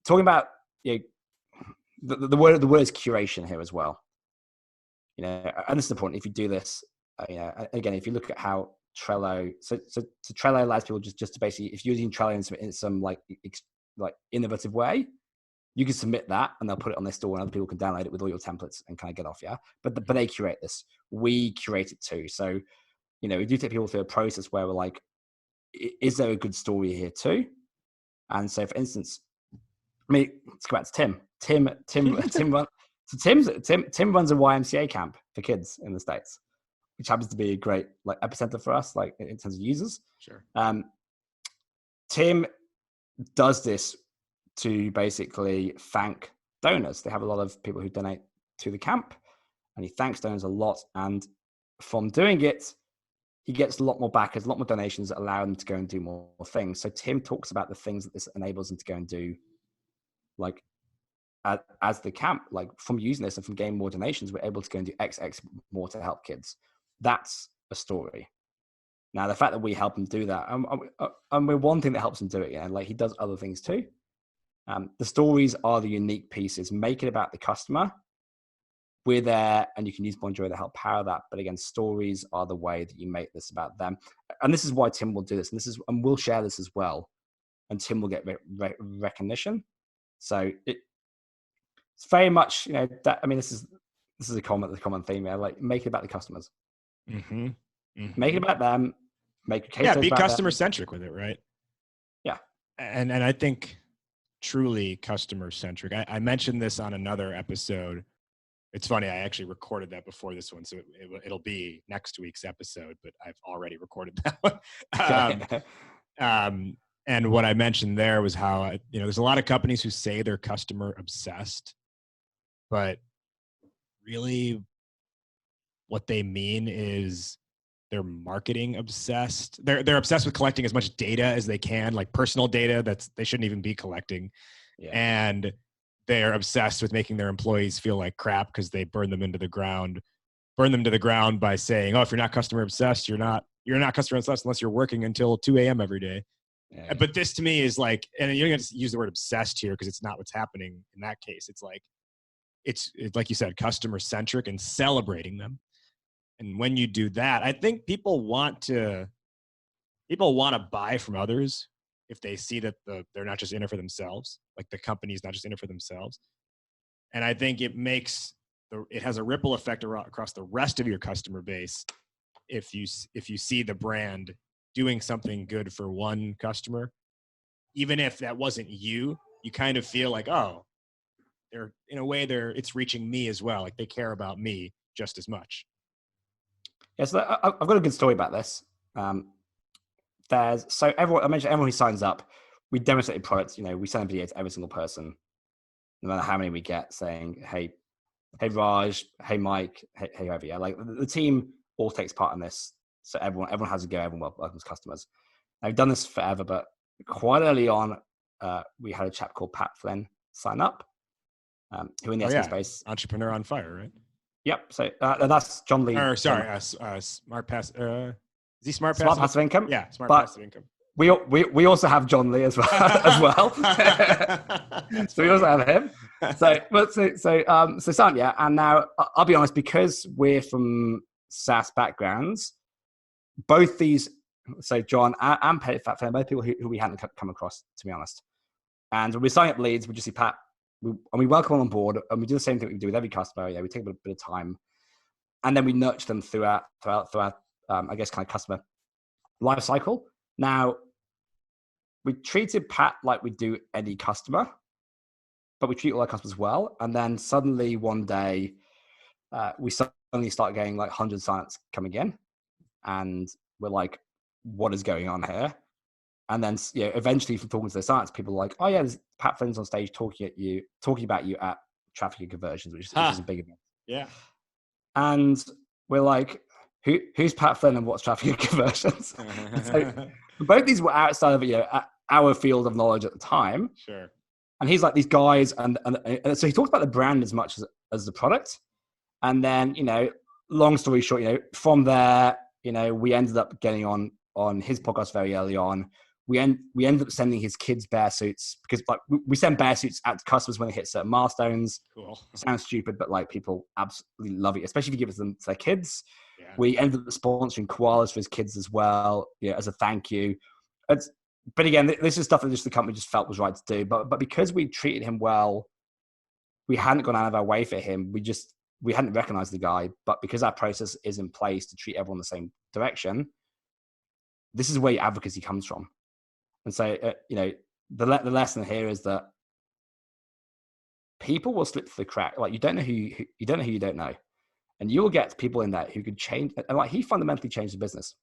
Speaker 2: Talking about, the word is curation here as well. And this is important. If you do this, again, if you look at how Trello, so Trello allows people just to basically, if you're using Trello in some like innovative way, you can submit that and they'll put it on their store and other people can download it with all your templates and kind of get off. Yeah. But they curate this. We curate it too. So, we do take people through a process where we're like, is there a good story here too? And so for instance, let's go back to Tim. Tim runs a YMCA camp for kids in the States, which happens to be a great like epicenter for us, like in terms of users.
Speaker 1: Sure.
Speaker 2: Tim does this to basically thank donors. They have a lot of people who donate to the camp, and he thanks donors a lot. And from doing it, he gets a lot more backers, a lot more donations that allow him to go and do more things. So Tim talks about the things that this enables him to go and do, like as the camp, like from using this and from getting more donations, we're able to go and do X more to help kids. That's a story. Now, the fact that we help him do that, and we're one thing that helps him do it, like he does other things too. The stories are the unique pieces. Make it about the customer. We're there, and you can use Bonjoro to help power that. But again, stories are the way that you make this about them. And this is why Tim will do this. And we'll share this as well. And Tim will get recognition. So it's very much, that, I mean, this is a common theme here. Like, make it about the customers.
Speaker 1: Mm-hmm. Mm-hmm.
Speaker 2: Make it about them. Make a case.
Speaker 1: Be customer centric with it, right?
Speaker 2: Yeah.
Speaker 1: And I think truly customer centric. I mentioned this on another episode It's funny. I actually recorded that before this one, so it'll be next week's episode. But I've already recorded that one.
Speaker 2: Okay.
Speaker 1: And what I mentioned there was how there's a lot of companies who say they're customer obsessed, but really, what they mean is they're marketing obsessed. They're obsessed with collecting as much data as they can, like personal data they shouldn't even be collecting.
Speaker 2: Yeah.
Speaker 1: And they're obsessed with making their employees feel like crap because they burn them to the ground by saying, "Oh, if you're not customer obsessed, you're not customer obsessed unless you're working until 2 a.m. every day."
Speaker 2: Yeah.
Speaker 1: But this to me is like, and you're going to use the word obsessed here because it's not what's happening in that case. It's like you said, customer centric and celebrating them. And when you do that, I think people want to buy from others if they see that they're not just in it for themselves, like the company's not just in it for themselves. And I think it has a ripple effect across the rest of your customer base if you see the brand doing something good for one customer, even if that wasn't you kind of feel like, oh, it's reaching me as well. Like they care about me just as much.
Speaker 2: Yeah, so I've got a good story about this. I mentioned everyone who signs up, we demonstrate products. We send a video to every single person, no matter how many we get, saying, "Hey Raj, hey Mike, hey whoever." Yeah, like the team all takes part in this, so everyone has a go. Everyone welcomes customers. I've done this forever, but quite early on, we had a chap called Pat Flynn sign up, who in the SEO space,
Speaker 1: entrepreneur on fire, right?
Speaker 2: Yep. So that's John Lee.
Speaker 1: Or sorry, Smart Pass. Is he Smart
Speaker 2: Passive Income?
Speaker 1: Yeah, Smart Passive Income.
Speaker 2: We also have John Lee as well. So we also have him. So Sam, yeah. And now I'll be honest, because we're from SaaS backgrounds, both these, so John and Pat Flynn, both people who we hadn't come across, to be honest. And when we sign up leads, we just see Pat, and we welcome them on board, and we do the same thing we do with every customer. Yeah, we take a bit of time, and then we nurture them throughout I guess, kind of customer life cycle. Now, we treated Pat like we do any customer, but we treat all our customers well. And then suddenly one day, we suddenly start getting like 100 signups coming in, and we're like, "What is going on here?" And then eventually, from talking to the signups, people are like, "Oh yeah, there's Pat Flynn's on stage talking about you at Traffic and Conversions, which is a big event."
Speaker 1: Yeah.
Speaker 2: And we're like, who's Pat Flynn and what's Traffic and Conversions? So both these were outside of our field of knowledge at the time.
Speaker 1: Sure.
Speaker 2: And he's like, these guys, and so he talked about the brand as much as the product. And then, long story short, from there, we ended up getting on his podcast very early on. We ended up sending his kids bear suits, because like we send bear suits out to customers when they hit certain milestones.
Speaker 1: Cool.
Speaker 2: Sounds stupid, but like people absolutely love it, especially if you give them to their kids.
Speaker 1: Yeah.
Speaker 2: We ended up sponsoring koalas for his kids as well, as a thank you. But again, this is stuff that just the company just felt was right to do. But because we treated him well, we hadn't gone out of our way for him. We hadn't recognized the guy, but because our process is in place to treat everyone the same direction, this is where your advocacy comes from. And so, the lesson here is that people will slip through the crack. Like you don't know who you don't know, and you will get people in there who could change. And like he fundamentally changed the business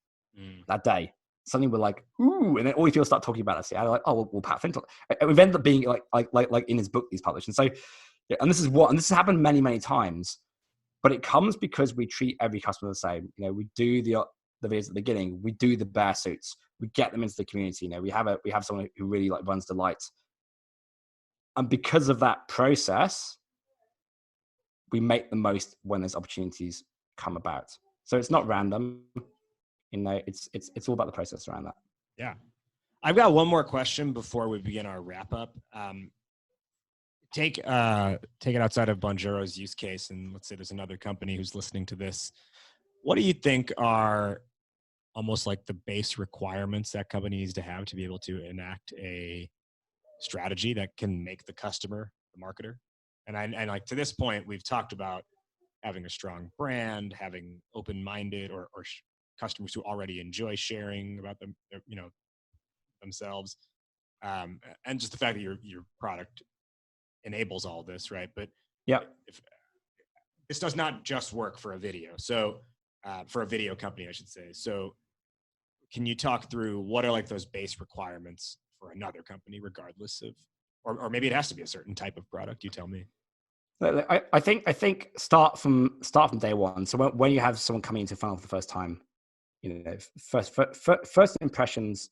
Speaker 2: that day. Suddenly we're like, ooh, and then all people start talking about us. Yeah, like, oh, well, Pat Flynn. And we've ended up being like in his book he's published. And so, and this has happened many, many times, but it comes because we treat every customer the same. We do the videos at the beginning. We do the bear suits. We get them into the community. We have someone who really like runs Delight. And because of that process, we make the most when those opportunities come about. So it's not random. It's all about the process around that.
Speaker 1: Yeah. I've got one more question before we begin our wrap up. Take it outside of Bonjoro's use case, and let's say there's another company who's listening to this. What do you think are almost like the base requirements that company needs to have to be able to enact a strategy that can make the customer the marketer? And like to this point, we've talked about having a strong brand, having open-minded or customers who already enjoy sharing about them, themselves, and just the fact that your product enables all this, right? But
Speaker 2: yeah,
Speaker 1: this does not just work for a video. So for a video company, I should say. So can you talk through what are like those base requirements for another company, regardless of, or maybe it has to be a certain type of product? You tell me.
Speaker 2: I think start from day one. So when you have someone coming into funnel for the first time, first impressions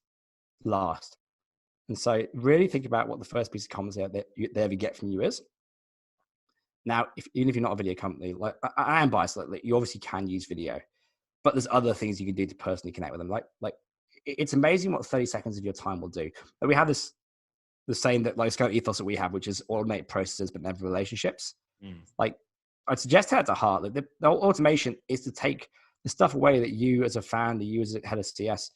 Speaker 2: last. And so really think about what the first piece of comments that they ever get from you is. Now, even if you're not a video company, like I am biased, like you obviously can use video, but there's other things you can do to personally connect with them. Like it's amazing what 30 seconds of your time will do. Like we have the saying that like it's kind of ethos that we have, which is automate processes but never relationships. Like I'd suggest that to heart. Like the automation is to take the stuff away that you as a founder, you as a head of CS,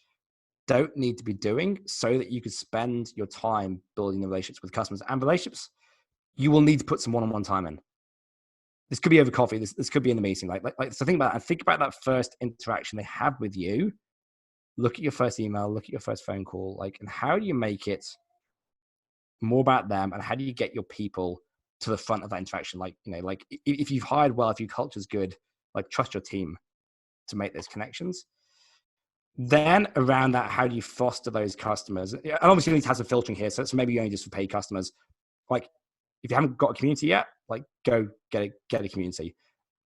Speaker 2: don't need to be doing, so that you could spend your time building the relationships with customers. And relationships, you will need to put some one-on-one time in. This could be over coffee. This could be in the meeting. So think about that first interaction they have with you. Look at your first email, look at your first phone call, and how do you make it more about them, and how do you get your people to the front of that interaction? If you've hired well, if your culture's good, trust your team to make those connections. Then around that, how do you foster those customers? And obviously you need to have some filtering here. So maybe you only just for paid customers. If you haven't got a community yet, go get a community.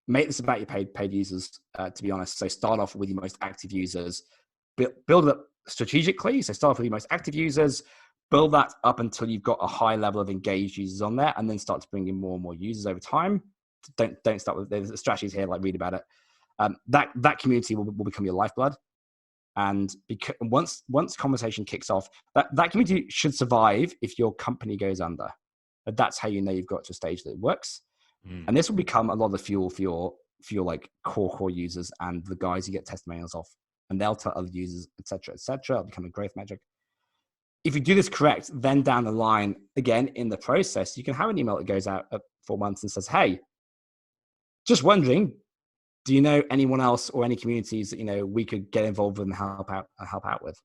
Speaker 2: Make this about your paid users, to be honest. So start off with your most active users, build it up strategically. So start off with your most active users, build that up until you've got a high level of engaged users on there, and then start to bring in more and more users over time. Don't start with the strategies here, read about it. That community will become your lifeblood. And because once conversation kicks off, that community should survive if your company goes under. But that's how you know you've got to a stage that it works. And this will become a lot of the fuel for your core users and the guys you get testimonials off. And they'll tell other users, et cetera, et cetera. It'll become a growth metric. If you do this correct, then down the line, again, in the process, you can have an email that goes out at 4 months and says, hey, just wondering, do you know anyone else or any communities that, we could get involved with and help out with?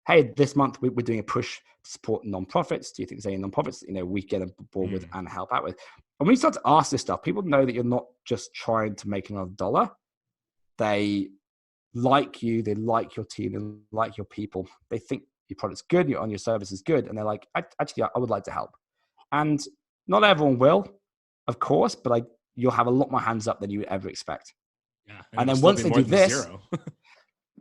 Speaker 2: Hey, this month we're doing a push to support nonprofits. Do you think there's any nonprofits we get on board with and help out with? And when you start to ask this stuff, people know that you're not just trying to make another dollar. They like you, they like your team, they like your people. They think your product's good, your service is good, and they're like, actually, I would like to help. And not everyone will, of course, but you'll have a lot more hands up than you would ever expect.
Speaker 1: Yeah,
Speaker 2: and then once they do this,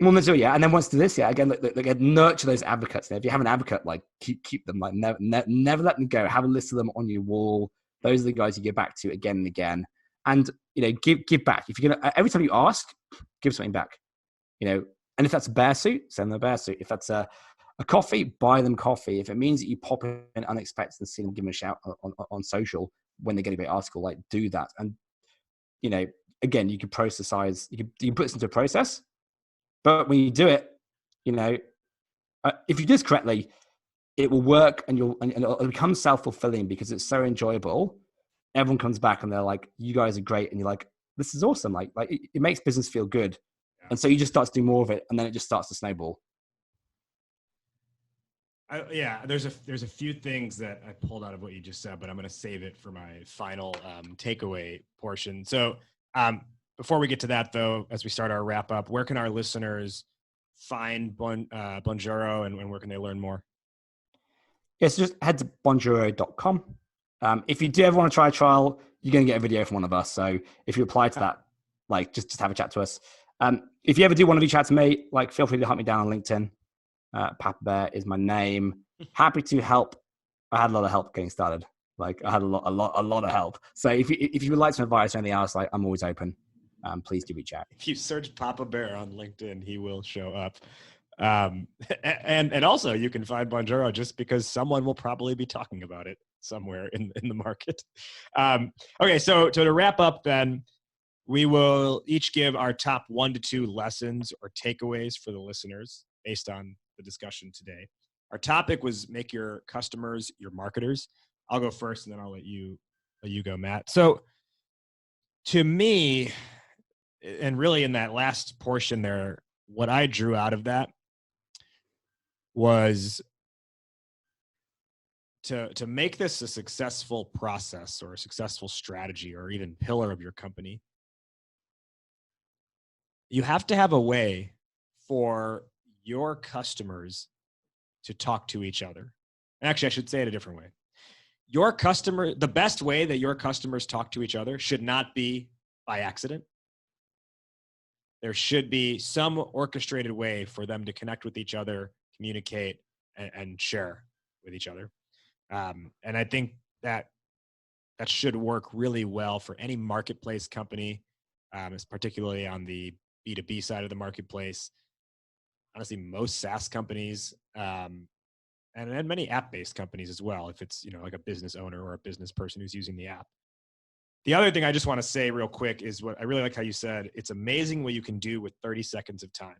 Speaker 2: well, so yeah, and then once do this, yeah, again, nurture those advocates. Now, if you have an advocate, keep them, never let them go. Have a list of them on your wall. Those are the guys you go back to again and again, and give back. If you're gonna, every time you ask, give something back. And if that's a bear suit, send them a bear suit. If that's a coffee, buy them coffee. If it means that you pop in unexpected and see them, give them a shout on social when they get a great article, do that. And again, you can processize. You can put this into a process. But when you do it, if you do this correctly, it will work, and it'll become self-fulfilling because it's so enjoyable. Everyone comes back and they're like, "You guys are great," and you're like, "This is awesome!" It makes business feel good, and so you just start to do more of it, and then it just starts to snowball.
Speaker 1: There's a few things that I pulled out of what you just said, but I'm going to save it for my final takeaway portion. So. Before we get to that, though, as we start our wrap up, where can our listeners find Bonjoro, and where can they learn more?
Speaker 2: Yes, just head to bonjoro.com. If you do ever want to try a trial, you're going to get a video from one of us. So if you apply to that, just have a chat to us. If you ever do want to reach out to me, feel free to hunt me down on LinkedIn. Papa Bear is my name. Happy to help. I had a lot of help getting started. I had a lot of help. So if you would like some advice or anything else, I'm always open. Please do reach out.
Speaker 1: If you search Papa Bear on LinkedIn, he will show up. And also you can find Bonjoro just because someone will probably be talking about it somewhere in the market. Okay, so to wrap up then, we will each give our top 1 to 2 lessons or takeaways for the listeners based on the discussion today. Our topic was make your customers your marketers. I'll go first and then I'll let you go, Matt. So to me, and really in that last portion there, what I drew out of that was to make this a successful process or a successful strategy or even pillar of your company, you have to have a way for your customers to talk to each other. Actually, I should say it a different way. The best way that your customers talk to each other should not be by accident. There should be some orchestrated way for them to connect with each other, communicate, and share with each other. And I think that should work really well for any marketplace company, particularly on the B2B side of the marketplace. Honestly, most SaaS companies, and many app-based companies as well, if it's like a business owner or a business person who's using the app. The other thing I just want to say real quick is what I really like how you said, it's amazing what you can do with 30 seconds of time.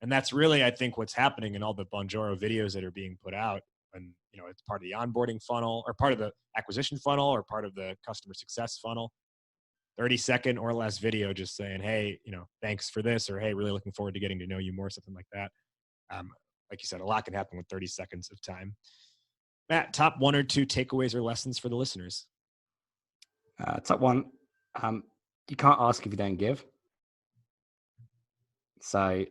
Speaker 1: And that's really, I think, what's happening in all the Bonjoro videos that are being put out. And, it's part of the onboarding funnel or part of the acquisition funnel or part of the customer success funnel. 30-second or less video just saying, hey, thanks for this, or hey, really looking forward to getting to know you more, something like that. Like you said, a lot can happen with 30 seconds of time. Matt, top 1 or 2 takeaways or lessons for the listeners?
Speaker 2: Top 1, you can't ask if you don't give. So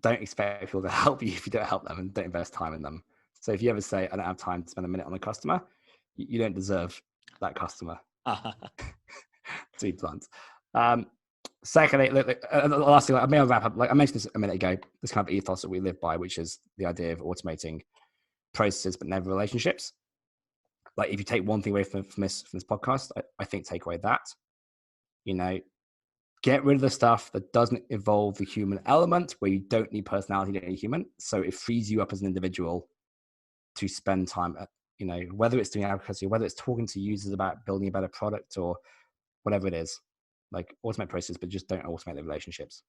Speaker 2: don't expect people to help you if you don't help them, and don't invest time in them. So if you ever say, I don't have time to spend a minute on a customer, you don't deserve that customer. To be blunt. Secondly, last thing, I may wrap up. Like I mentioned this a minute ago, this kind of ethos that we live by, which is the idea of automating processes but never relationships. Like if you take one thing away from this podcast, I think take away that. Get rid of the stuff that doesn't involve the human element, where you don't need personality to be human. So it frees you up as an individual to spend time at, whether it's doing advocacy, whether it's talking to users about building a better product or whatever it is. Like automate processes, but just don't automate the relationships.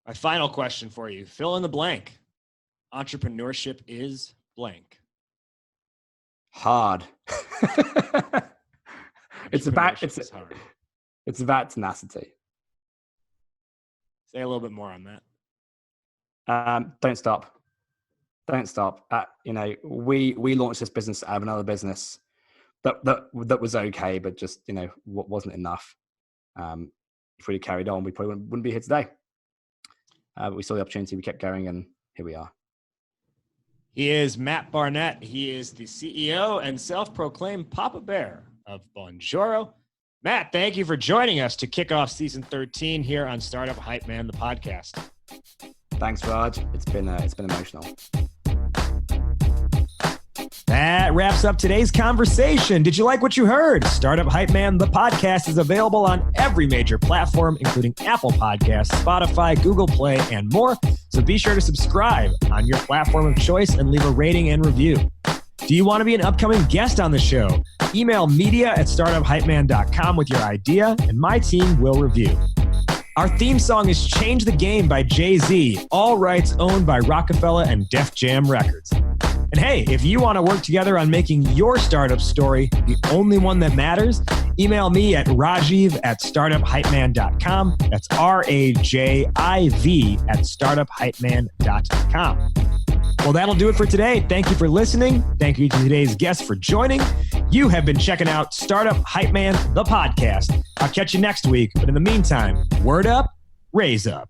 Speaker 1: My final question for you, fill in the blank. Entrepreneurship is blank.
Speaker 2: Hard. It's about tenacity.
Speaker 1: Say a little bit more on that.
Speaker 2: Don't stop. We launched this business out of another business that was okay, but just what wasn't enough. If we'd carried on, we probably wouldn't be here today. But we saw the opportunity, we kept going, and here we are.
Speaker 1: He is Matt Barnett. He is the CEO and self-proclaimed Papa Bear of Bonjoro. Matt, thank you for joining us to kick off season 13 here on Startup Hype Man, the podcast.
Speaker 2: Thanks, Raj. It's been emotional.
Speaker 1: That wraps up today's conversation. Did you like what you heard? Startup Hype Man, the podcast, is available on every major platform, including Apple Podcasts, Spotify, Google Play, and more. So be sure to subscribe on your platform of choice and leave a rating and review. Do you want to be an upcoming guest on the show? Email media@startuphypeman.com with your idea, and my team will review. Our theme song is Change the Game by Jay-Z, all rights owned by Rockefeller and Def Jam Records. And hey, if you want to work together on making your startup story the only one that matters, email me at rajiv@startuphypeman.com. That's RAJIV@startuphypeman.com. Well, that'll do it for today. Thank you for listening. Thank you to today's guests for joining. You have been checking out Startup Hype Man, the podcast. I'll catch you next week. But in the meantime, word up, raise up.